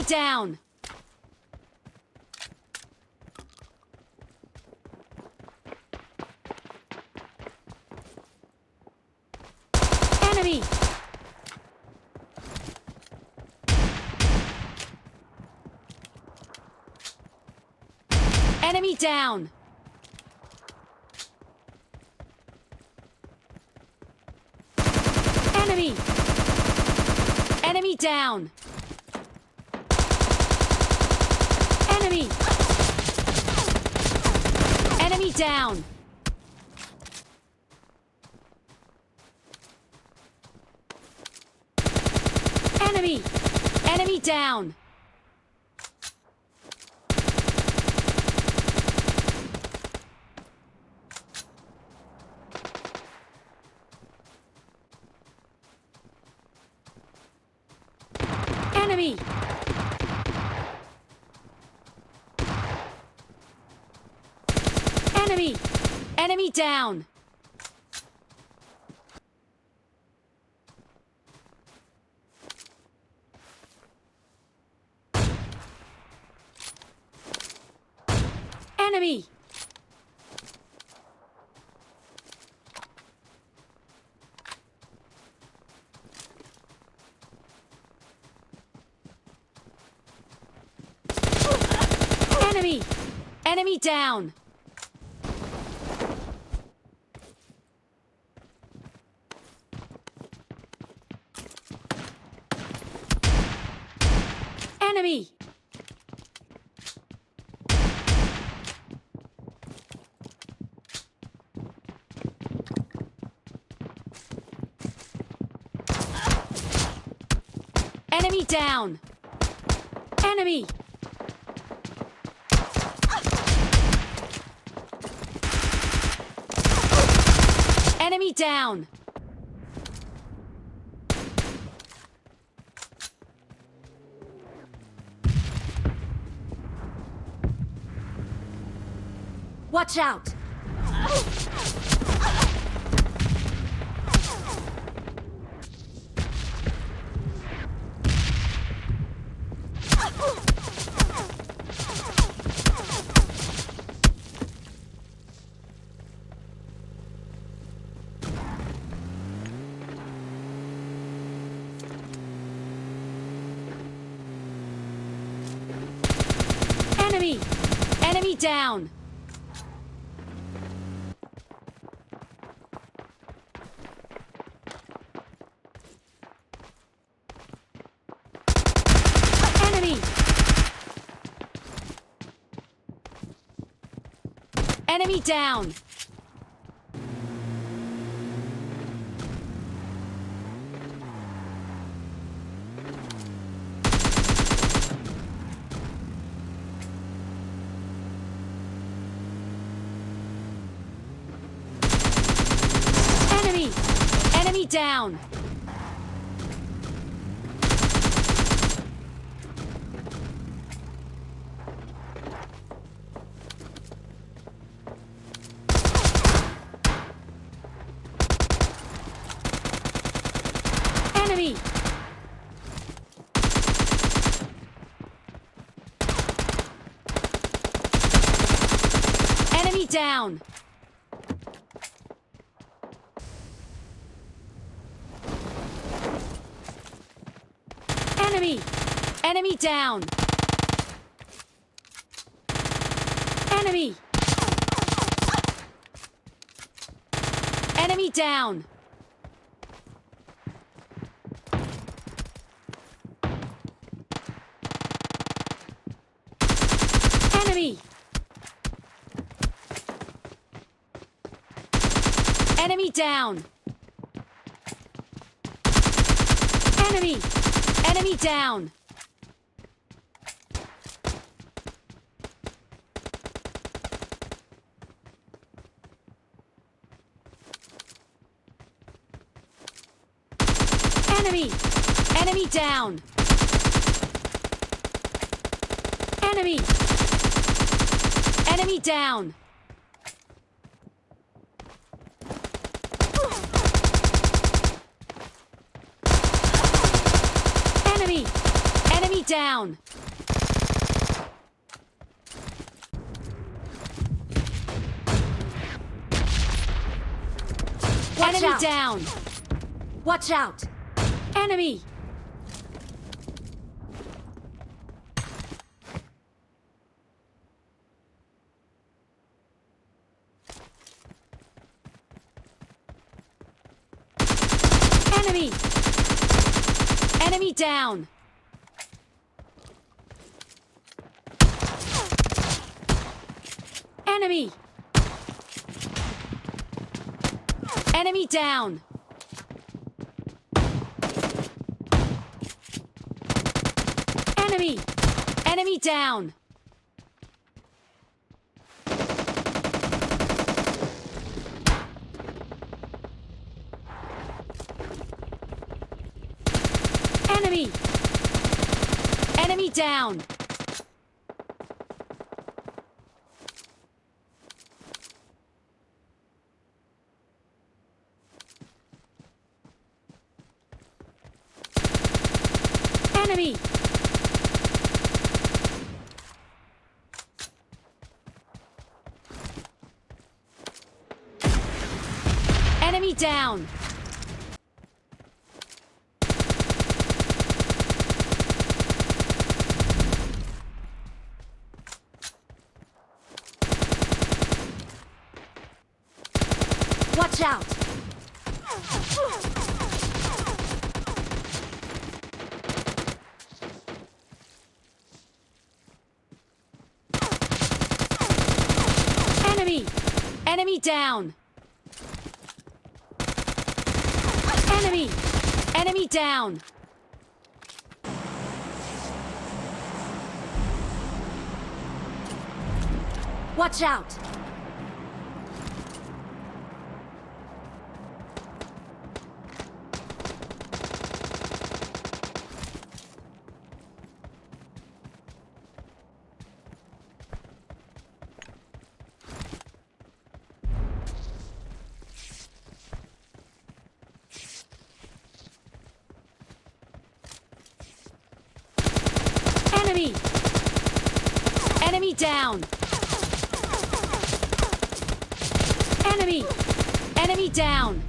down! Enemy! Enemy down! Enemy! Enemy down! Enemy! Enemy down! Enemy! Enemy down! Enemy! Enemy! Enemy down! Enemy! Enemy! Enemy down! Enemy! Enemy down! Enemy! Enemy down! Watch out! Enemy! Enemy down! Enemy! Enemy down! Enemy! Enemy down! Enemy! Enemy down! Enemy! Enemy down! Enemy! Enemy down! Enemy! Enemy down! Enemy! Enemy down! Enemy! Enemy down! Enemy! Enemy down! Enemy! Enemy down! Enemy down! Watch out! Enemy! Enemy! Enemy down! Enemy! Enemy down! Enemy! Enemy down! Enemy! Enemy down! Enemy! Enemy down! Watch out! Enemy! Enemy down! Enemy! Enemy down! Watch out! Enemy! Enemy down! Enemy! Enemy down!